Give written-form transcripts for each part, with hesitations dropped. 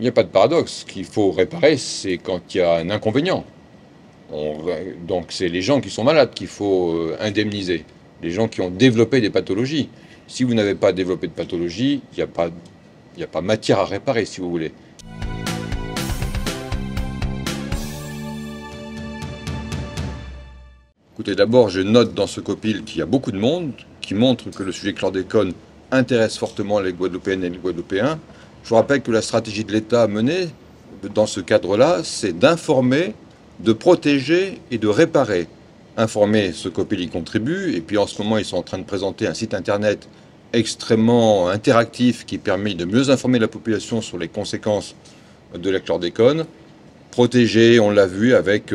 Il n'y a pas de paradoxe. Ce qu'il faut réparer, c'est quand il y a un inconvénient. Donc c'est les gens qui sont malades qu'il faut indemniser, les gens qui ont développé des pathologies. Si vous n'avez pas développé de pathologie, il y a pas matière à réparer, si vous voulez. Écoutez, d'abord, je note dans ce copil qu'il y a beaucoup de monde, qui montre que le sujet chlordécone intéresse fortement les Guadeloupéennes et les Guadeloupéens. Je vous rappelle que la stratégie de l'État à mener dans ce cadre-là, c'est d'informer, de protéger et de réparer. Informer, ce copil y contribue, et puis en ce moment, ils sont en train de présenter un site internet extrêmement interactif qui permet de mieux informer la population sur les conséquences de la chlordécone. Protéger, on l'a vu avec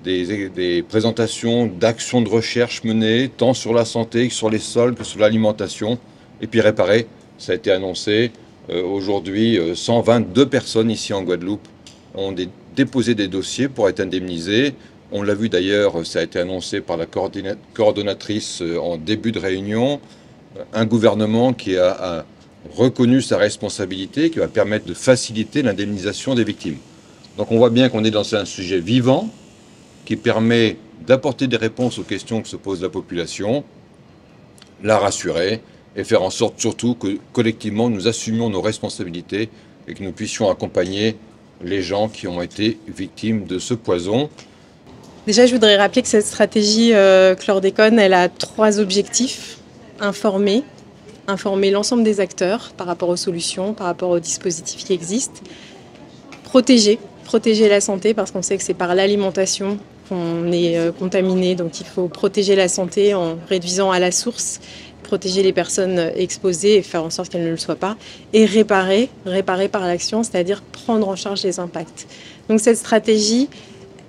des présentations d'actions de recherche menées tant sur la santé que sur les sols, que sur l'alimentation. Et puis réparer, ça a été annoncé. Aujourd'hui, 122 personnes ici en Guadeloupe ont déposé des dossiers pour être indemnisées. On l'a vu d'ailleurs, ça a été annoncé par la coordonnatrice en début de réunion. Un gouvernement qui a reconnu sa responsabilité, qui va permettre de faciliter l'indemnisation des victimes. Donc on voit bien qu'on est dans un sujet vivant, qui permet d'apporter des réponses aux questions que se pose la population, la rassurer et faire en sorte surtout que collectivement nous assumions nos responsabilités et que nous puissions accompagner les gens qui ont été victimes de ce poison. Déjà, je voudrais rappeler que cette stratégie chlordécone, elle a 3 objectifs. Informer l'ensemble des acteurs par rapport aux solutions, par rapport aux dispositifs qui existent. Protéger la santé parce qu'on sait que c'est par l'alimentation qu'on est contaminé, donc il faut protéger la santé en réduisant à la source, protéger les personnes exposées et faire en sorte qu'elles ne le soient pas, et réparer par l'action, c'est-à-dire prendre en charge les impacts. Donc cette stratégie,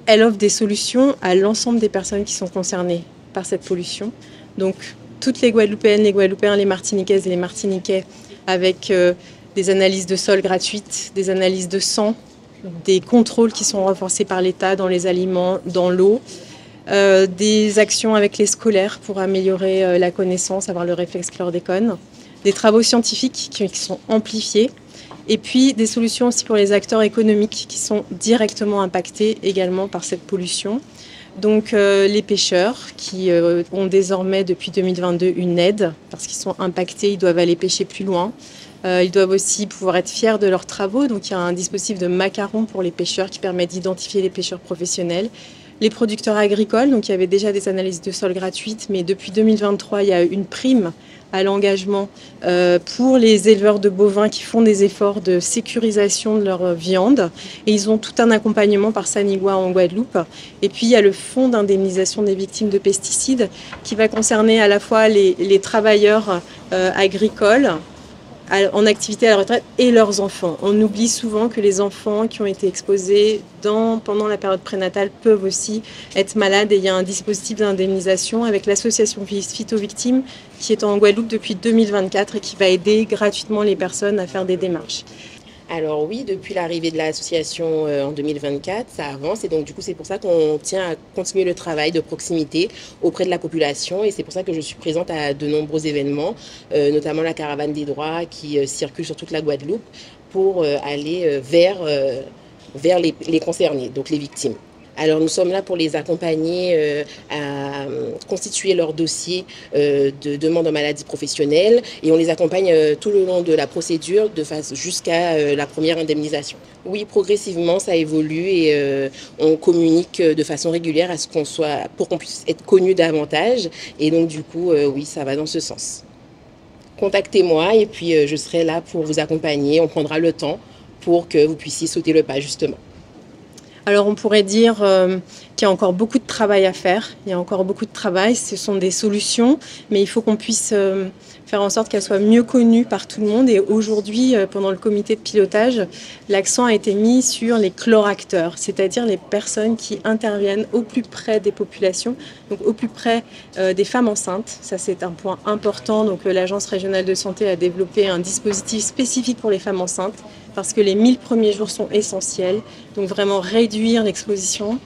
elle offre des solutions à l'ensemble des personnes qui sont concernées par cette pollution. Donc toutes les Guadeloupéennes, les Guadeloupéens, les Martiniquaises et les Martiniquais, avec des analyses de sol gratuites, des analyses de sang, des contrôles qui sont renforcés par l'État dans les aliments, dans l'eau, des actions avec les scolaires pour améliorer la connaissance, avoir le réflexe chlordécone, des travaux scientifiques qui sont amplifiés, et puis des solutions aussi pour les acteurs économiques qui sont directement impactés également par cette pollution. Donc les pêcheurs qui ont désormais depuis 2022 une aide parce qu'ils sont impactés, ils doivent aller pêcher plus loin. Ils doivent aussi pouvoir être fiers de leurs travaux. Donc il y a un dispositif de macarons pour les pêcheurs qui permet d'identifier les pêcheurs professionnels. Les producteurs agricoles, donc il y avait déjà des analyses de sol gratuites, mais depuis 2023, il y a une prime à l'engagement pour les éleveurs de bovins qui font des efforts de sécurisation de leur viande. Et ils ont tout un accompagnement par Sanigua en Guadeloupe. Et puis il y a le fonds d'indemnisation des victimes de pesticides qui va concerner à la fois les travailleurs agricoles en activité à la retraite et leurs enfants. On oublie souvent que les enfants qui ont été exposés pendant la période prénatale peuvent aussi être malades et il y a un dispositif d'indemnisation avec l'association Phyto-Victimes qui est en Guadeloupe depuis 2024 et qui va aider gratuitement les personnes à faire des démarches. Alors oui, depuis l'arrivée de l'association en 2024, ça avance et donc du coup c'est pour ça qu'on tient à continuer le travail de proximité auprès de la population et c'est pour ça que je suis présente à de nombreux événements, notamment la caravane des droits qui circule sur toute la Guadeloupe pour aller vers les concernés, donc les victimes. Alors nous sommes là pour les accompagner à constituer leur dossier de demande en maladie professionnelle et on les accompagne tout le long de la procédure jusqu'à la première indemnisation. Oui, progressivement ça évolue et on communique de façon régulière pour qu'on puisse être connu davantage et donc du coup oui ça va dans ce sens. Contactez-moi et puis je serai là pour vous accompagner, on prendra le temps pour que vous puissiez sauter le pas justement. Alors on pourrait dire qu'il y a encore beaucoup de travail à faire. Il y a encore beaucoup de travail, ce sont des solutions, mais il faut qu'on puisse faire en sorte qu'elles soient mieux connues par tout le monde. Et aujourd'hui, pendant le comité de pilotage, l'accent a été mis sur les chloracteurs, c'est-à-dire les personnes qui interviennent au plus près des populations, donc au plus près des femmes enceintes. Ça, c'est un point important. Donc l'Agence régionale de santé a développé un dispositif spécifique pour les femmes enceintes parce que les 1000 premiers jours sont essentiels. Donc vraiment réduire l'exposition,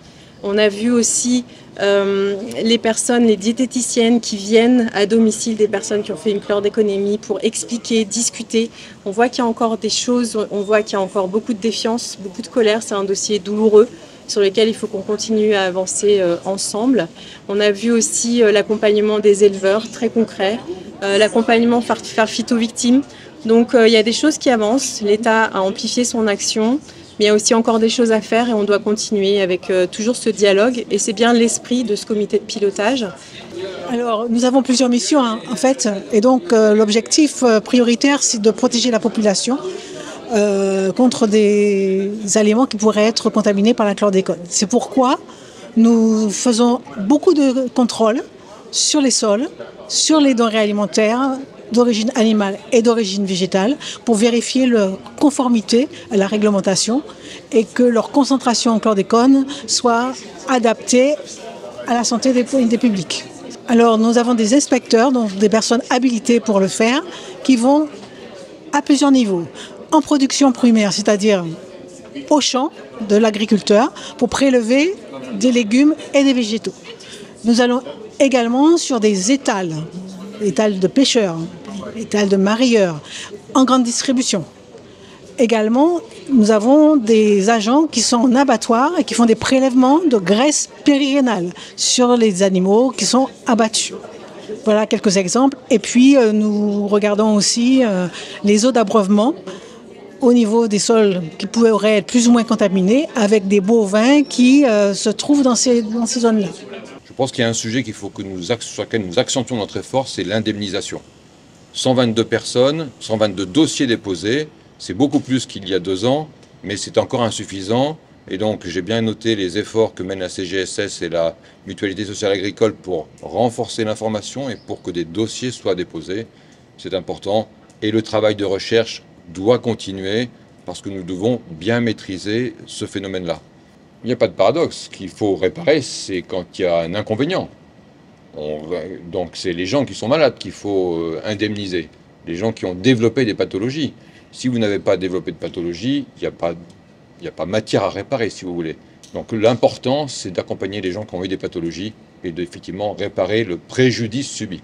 On a vu aussi les personnes, les diététiciennes qui viennent à domicile des personnes qui ont fait une chlordéconémie pour expliquer, discuter. On voit qu'il y a encore des choses, on voit qu'il y a encore beaucoup de défiance, beaucoup de colère. C'est un dossier douloureux sur lequel il faut qu'on continue à avancer ensemble. On a vu aussi l'accompagnement des éleveurs, très concret, l'accompagnement phyto-victime. Donc il y a des choses qui avancent, l'État a amplifié son action, mais il y a aussi encore des choses à faire et on doit continuer avec toujours ce dialogue. Et c'est bien l'esprit de ce comité de pilotage. Alors, nous avons plusieurs missions, hein, en fait, et donc l'objectif prioritaire, c'est de protéger la population contre des aliments qui pourraient être contaminés par la chlordécone. C'est pourquoi nous faisons beaucoup de contrôles sur les sols, sur les denrées alimentaires d'origine animale et d'origine végétale pour vérifier leur conformité à la réglementation et que leur concentration en chlordécone soit adaptée à la santé des publics. Alors nous avons des inspecteurs, donc des personnes habilitées pour le faire, qui vont à plusieurs niveaux. En production primaire, c'est-à-dire au champ de l'agriculteur, pour prélever des légumes et des végétaux. Nous allons également sur des étals de pêcheurs, étals de marailleurs, en grande distribution. Également, nous avons des agents qui sont en abattoir et qui font des prélèvements de graisse périrénale sur les animaux qui sont abattus. Voilà quelques exemples. Et puis, nous regardons aussi les eaux d'abreuvement au niveau des sols qui pourraient être plus ou moins contaminés avec des bovins qui se trouvent dans ces zones-là. Je pense qu'il y a un sujet sur lequel nous accentuons notre effort, c'est l'indemnisation. 122 personnes, 122 dossiers déposés, c'est beaucoup plus qu'il y a 2 ans, mais c'est encore insuffisant. Et donc j'ai bien noté les efforts que mène la CGSS et la Mutualité sociale agricole pour renforcer l'information et pour que des dossiers soient déposés. C'est important. Et le travail de recherche doit continuer parce que nous devons bien maîtriser ce phénomène-là. Il n'y a pas de paradoxe. Ce qu'il faut réparer, c'est quand il y a un inconvénient. Donc c'est les gens qui sont malades qu'il faut indemniser, les gens qui ont développé des pathologies. Si vous n'avez pas développé de pathologie, il n'y a pas matière à réparer, si vous voulez. Donc l'important, c'est d'accompagner les gens qui ont eu des pathologies et d'effectivement réparer le préjudice subi.